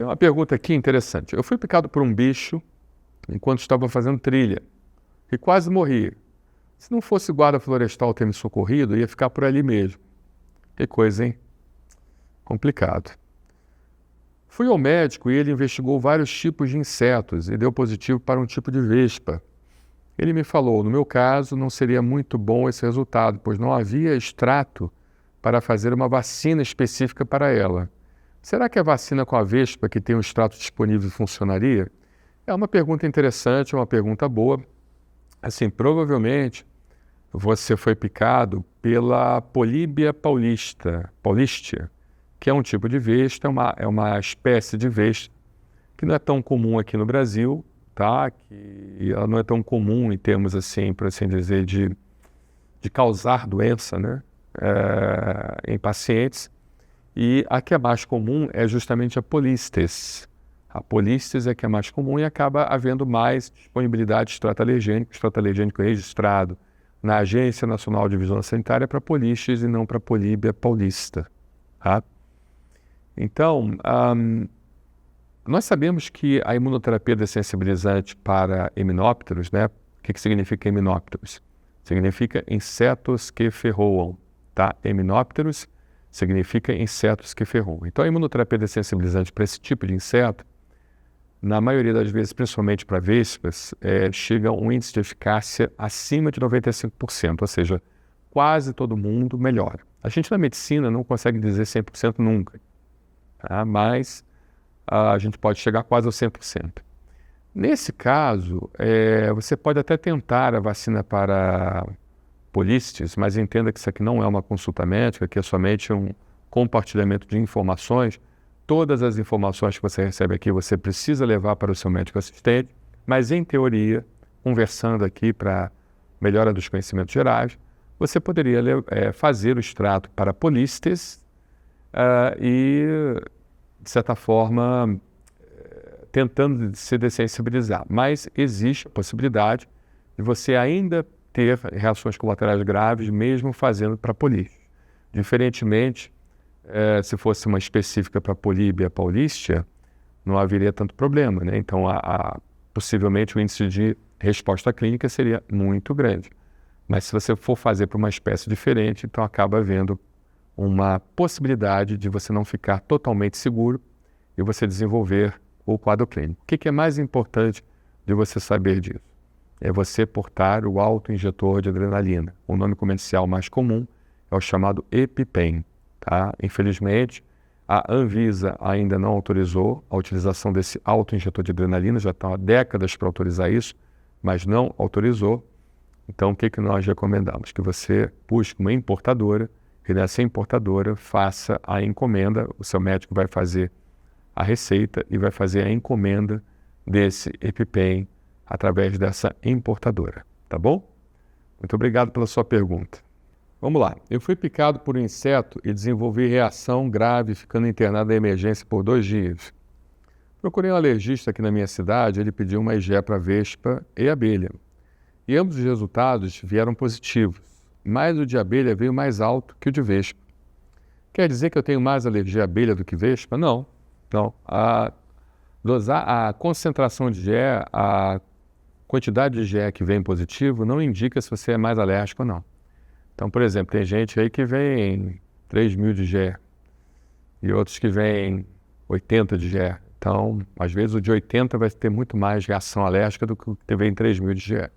uma pergunta aqui interessante. Eu fui picado por um bicho enquanto estava fazendo trilha e quase morri. Se não fosse o guarda florestal ter me socorrido, eu ia ficar por ali mesmo. Que coisa, hein? Complicado. Fui ao médico e ele investigou vários tipos de insetos e deu positivo para um tipo de vespa. Ele me falou, no meu caso, não seria muito bom esse resultado, pois não havia extrato para fazer uma vacina específica para ela. Será que a vacina com a vespa que tem um extrato disponível funcionaria? É uma pergunta interessante, uma pergunta boa. Assim, provavelmente você foi picado pela Políbia paulistia, que é um tipo de vespa, é uma espécie de vespa que não é tão comum aqui no Brasil, tá? Que ela não é tão comum em termos, assim, por assim dizer, de causar doença, né? Em pacientes. E a que é mais comum é justamente a Polistes. A Polistes é que é mais comum e acaba havendo mais disponibilidade de extrato alergênico registrado na Agência Nacional de Vigilância Sanitária para Polistes e não para Políbia paulista. Tá? Então, nós sabemos que a imunoterapia dessensibilizante para himenópteros, né? O que significa himenópteros? Significa insetos que ferroam, tá? Himenópteros significa insetos que ferroam. Então, a imunoterapia dessensibilizante para esse tipo de inseto, na maioria das vezes, principalmente para vespas, chega a um índice de eficácia acima de 95%, ou seja, quase todo mundo melhora. A gente na medicina não consegue dizer 100% nunca, tá? Mas a gente pode chegar quase ao 100%. Nesse caso, você pode até tentar a vacina para Polistes, mas entenda que isso aqui não é uma consulta médica, que é somente um compartilhamento de informações. Todas as informações que você recebe aqui, você precisa levar para o seu médico assistente, mas em teoria, conversando aqui para melhora dos conhecimentos gerais, você poderia fazer o extrato para Polistes e, de certa forma, tentando se dessensibilizar. Mas existe a possibilidade de você ainda ter reações colaterais graves, mesmo fazendo para Polistes. Diferentemente, se fosse uma específica para Políbia paulistia, não haveria tanto problema, né? Então, possivelmente o índice de resposta clínica seria muito grande. Mas se você for fazer para uma espécie diferente, então acaba havendo uma possibilidade de você não ficar totalmente seguro e você desenvolver o quadro clínico. O que é mais importante de você saber disso? É você portar o autoinjetor de adrenalina. O nome comercial mais comum é o chamado EpiPen. Tá? Infelizmente, a Anvisa ainda não autorizou a utilização desse autoinjetor de adrenalina, já estão há décadas para autorizar isso, mas não autorizou. Então, o que nós recomendamos? Que você busque uma importadora e nessa importadora faça a encomenda, o seu médico vai fazer a receita e vai fazer a encomenda desse EpiPen através dessa importadora, tá bom? Muito obrigado pela sua pergunta. Vamos lá. Eu fui picado por um inseto e desenvolvi reação grave, ficando internado em emergência por 2 dias. Procurei um alergista aqui na minha cidade, ele pediu uma IgE para vespa e abelha. E ambos os resultados vieram positivos, mas o de abelha veio mais alto que o de vespa. Quer dizer que eu tenho mais alergia à abelha do que vespa? Não. A concentração de IgE, a quantidade de IgE que vem positivo não indica se você é mais alérgico ou não. Então, por exemplo, tem gente aí que vem 3.000 de IgE e outros que vem 80 de IgE. Então, às vezes o de 80 vai ter muito mais reação alérgica do que o que vem 3.000 de IgE.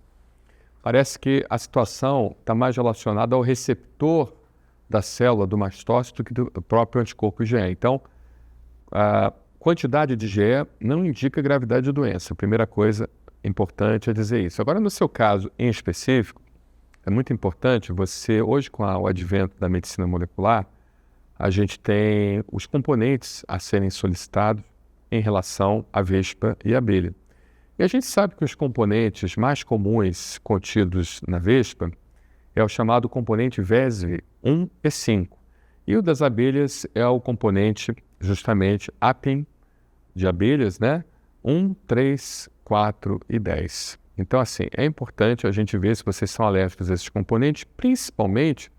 Parece que a situação está mais relacionada ao receptor da célula do mastócito do que do próprio anticorpo IgE. Então, a quantidade de IgE não indica gravidade de doença. A primeira coisa importante é dizer isso. Agora, no seu caso em específico, é muito importante você, hoje com o advento da medicina molecular, a gente tem os componentes a serem solicitados em relação à vespa e abelha. E a gente sabe que os componentes mais comuns contidos na vespa é o chamado componente VESV1 e 5. E o das abelhas é o componente, justamente, APIN de abelhas, né? 1, 3, 4 e 10. Então, assim, é importante a gente ver se vocês são alérgicos a esses componentes, principalmente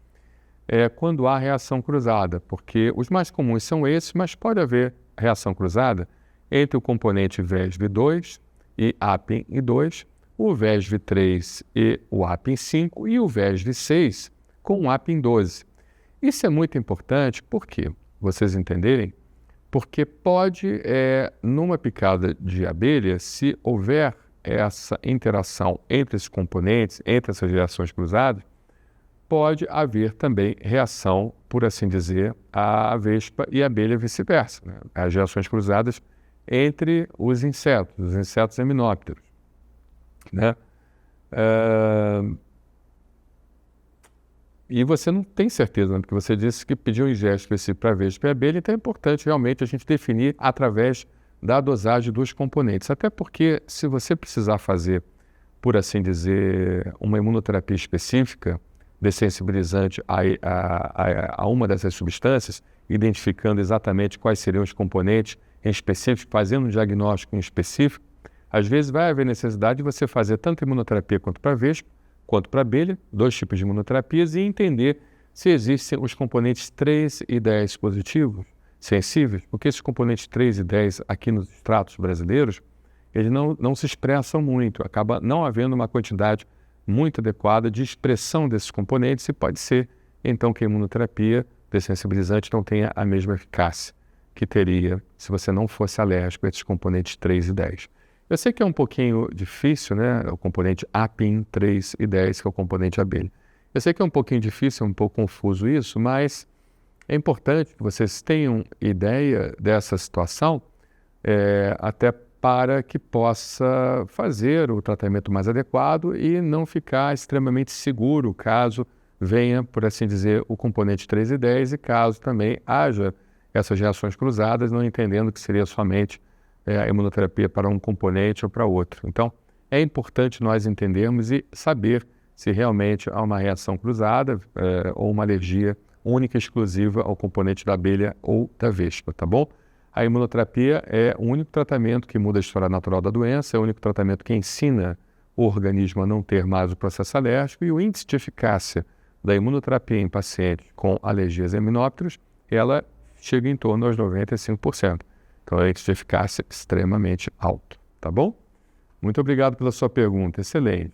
quando há reação cruzada, porque os mais comuns são esses, mas pode haver reação cruzada entre o componente VESV2 e APIN2, o VESV3 e o APIN5 e o VESV6 com o APIN12. Isso é muito importante, por quê? Vocês entenderem? Porque pode, numa picada de abelha, se houver essa interação entre esses componentes, entre essas reações cruzadas, pode haver também reação, por assim dizer, à vespa e a abelha vice-versa, né? As reações cruzadas entre os insetos eminópteros, né? E você não tem certeza, né? Porque você disse que pediu um ingesto específico para a vespa e a abelha, então é importante realmente a gente definir através da dosagem dos componentes. Até porque se você precisar fazer, por assim dizer, uma imunoterapia específica, dessensibilizante a uma dessas substâncias, identificando exatamente quais seriam os componentes em específico, fazendo um diagnóstico em específico, às vezes vai haver necessidade de você fazer tanto imunoterapia quanto para vespa, quanto para abelha, 2 tipos de imunoterapias, e entender se existem os componentes 3 e 10 positivos, sensíveis, porque esses componentes 3 e 10 aqui nos extratos brasileiros, eles não se expressam muito, acaba não havendo uma quantidade muito adequada de expressão desses componentes e pode ser, então, que a imunoterapia dessensibilizante não tenha a mesma eficácia que teria se você não fosse alérgico a esses componentes 3 e 10. Eu sei que é um pouquinho difícil, né? O componente APIN 3 e 10, que é o componente abelha. Eu sei que é um pouquinho difícil, é um pouco confuso isso, mas é importante que vocês tenham ideia dessa situação, até para que possa fazer o tratamento mais adequado e não ficar extremamente seguro caso venha, por assim dizer, o componente 3 e 10 e caso também haja essas reações cruzadas, não entendendo que seria somente a imunoterapia para um componente ou para outro. Então, é importante nós entendermos e saber se realmente há uma reação cruzada ou uma alergia única e exclusiva ao componente da abelha ou da vespa, tá bom? A imunoterapia é o único tratamento que muda a história natural da doença, é o único tratamento que ensina o organismo a não ter mais o processo alérgico, e o índice de eficácia da imunoterapia em pacientes com alergias a eminópteros, ela chega em torno aos 95%. Então, é um índice de eficácia extremamente alto, tá bom? Muito obrigado pela sua pergunta, excelente.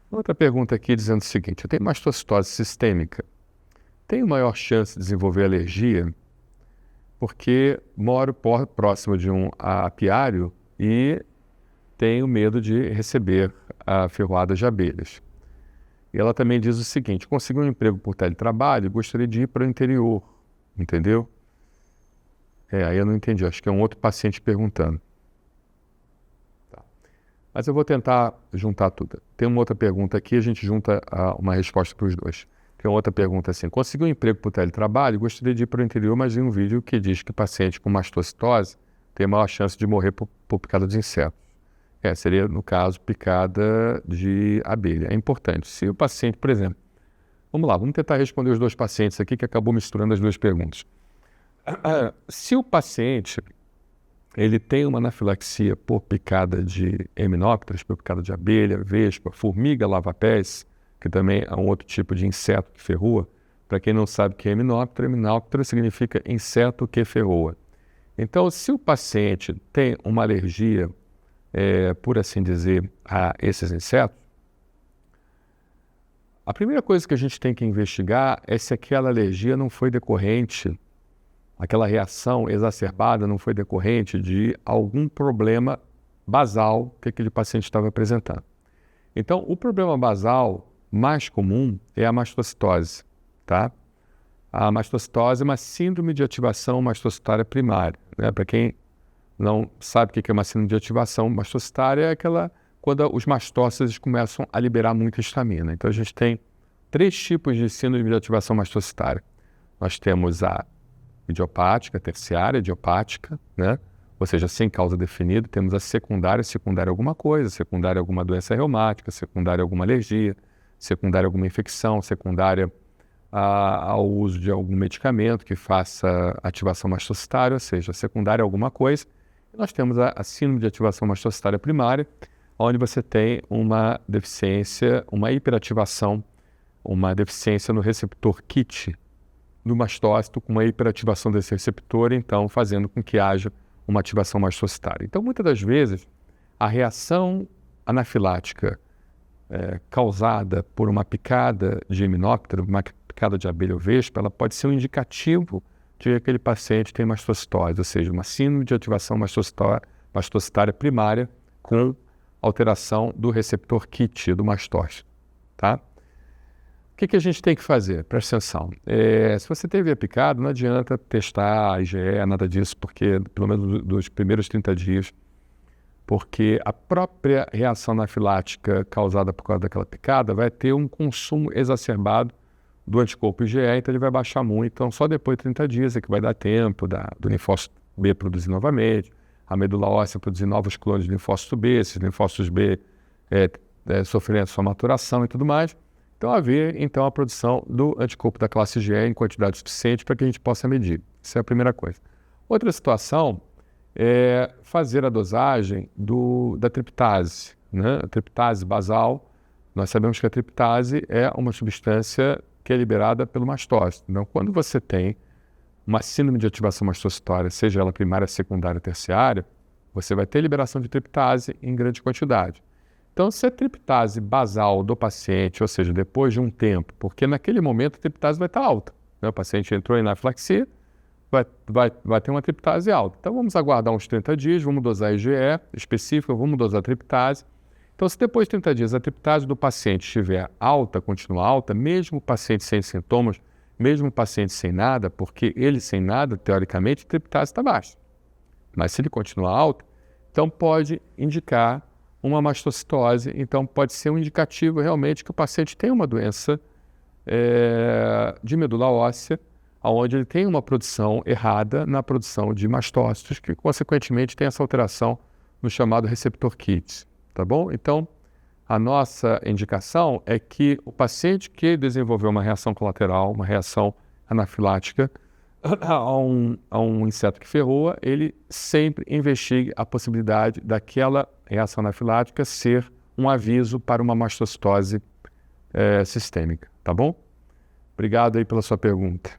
Outra pergunta aqui dizendo o seguinte: eu tenho mastocitose sistêmica, tenho maior chance de desenvolver alergia porque moro próximo de um apiário e tenho medo de receber a ferroada de abelhas. E ela também diz o seguinte: consegui um emprego por teletrabalho e gostaria de ir para o interior, entendeu? Aí eu não entendi, acho que é um outro paciente perguntando. Tá. Mas eu vou tentar juntar tudo. Tem uma outra pergunta aqui, a gente junta uma resposta para os dois. Tem outra pergunta assim: consegui um emprego por teletrabalho, gostaria de ir para o interior, mas vi um vídeo que diz que paciente com mastocitose tem maior chance de morrer por picada de insetos. Seria, no caso, picada de abelha. É importante. Se o paciente, por exemplo, vamos tentar responder os dois pacientes aqui, que acabou misturando as duas perguntas. Se o paciente ele tem uma anafilaxia por picada de eminópteros, por picada de abelha, vespa, formiga, lava-pés, que também é um outro tipo de inseto que ferrua. Para quem não sabe o que é eminóptero, eminóptero significa inseto que ferroa. Então, se o paciente tem uma alergia, por assim dizer, a esses insetos, a primeira coisa que a gente tem que investigar é se aquela alergia não foi decorrente, aquela reação exacerbada não foi decorrente de algum problema basal que aquele paciente estava apresentando. Então, o problema basal mais comum é a mastocitose, tá? A mastocitose é uma síndrome de ativação mastocitária primária, né? Para quem não sabe o que é uma síndrome de ativação mastocitária, é aquela quando os mastócitos começam a liberar muita histamina. Então, a gente tem 3 tipos de síndrome de ativação mastocitária. Nós temos a idiopática, terciária, idiopática, né? Ou seja, sem causa definida. Temos a secundária alguma coisa, secundária alguma doença reumática, secundária alguma alergia, secundária alguma infecção, secundária ao uso de algum medicamento que faça ativação mastocitária, ou seja, secundária alguma coisa. E nós temos a síndrome de ativação mastocitária primária, onde você tem uma deficiência, uma hiperativação, uma deficiência no receptor KIT do mastócito, com uma hiperativação desse receptor, então fazendo com que haja uma ativação mastocitária. Então, muitas das vezes, a reação anafilática causada por uma picada de himenóptero, uma picada de abelha ou vespa, ela pode ser um indicativo de que aquele paciente tem mastocitose, ou seja, uma síndrome de ativação mastocitária primária com alteração do receptor KIT, do mastócito, tá? O que a gente tem que fazer? Presta atenção. Se você teve a picada, não adianta testar IgE, nada disso, porque pelo menos dos primeiros 30 dias, porque a própria reação anafilática causada por causa daquela picada vai ter um consumo exacerbado do anticorpo IgE, então ele vai baixar muito. Então, só depois de 30 dias é que vai dar tempo do linfócito B produzir novamente, a medula óssea produzir novos clones de linfócito B, esses linfócitos B sofrendo sua maturação e tudo mais. Então, haver, então, a produção do anticorpo da classe IgE em quantidade suficiente para que a gente possa medir. Isso é a primeira coisa. Outra situação é fazer a dosagem da triptase, né? A triptase basal, nós sabemos que a triptase é uma substância que é liberada pelo mastócito. Então, quando você tem uma síndrome de ativação mastocitária, seja ela primária, secundária, terciária, você vai ter liberação de triptase em grande quantidade. Então, se a triptase basal do paciente, ou seja, depois de um tempo, porque naquele momento a triptase vai estar alta, né? O paciente entrou em anafilaxia, vai ter uma triptase alta. Então, vamos aguardar uns 30 dias, vamos dosar IgE específica, vamos dosar a triptase. Então, se depois de 30 dias a triptase do paciente estiver alta, continua alta, mesmo o paciente sem sintomas, mesmo o paciente sem nada, porque ele sem nada, teoricamente, a triptase está baixa. Mas se ele continuar alta, então pode indicar uma mastocitose, então pode ser um indicativo realmente que o paciente tem uma doença de medula óssea, onde ele tem uma produção errada na produção de mastócitos, que consequentemente tem essa alteração no chamado receptor KIT, tá bom? Então, a nossa indicação é que o paciente que desenvolveu uma reação colateral, uma reação anafilática a um inseto que ferroa, ele sempre investigue a possibilidade daquela reação anafilática ser um aviso para uma mastocitose sistêmica, tá bom? Obrigado aí pela sua pergunta.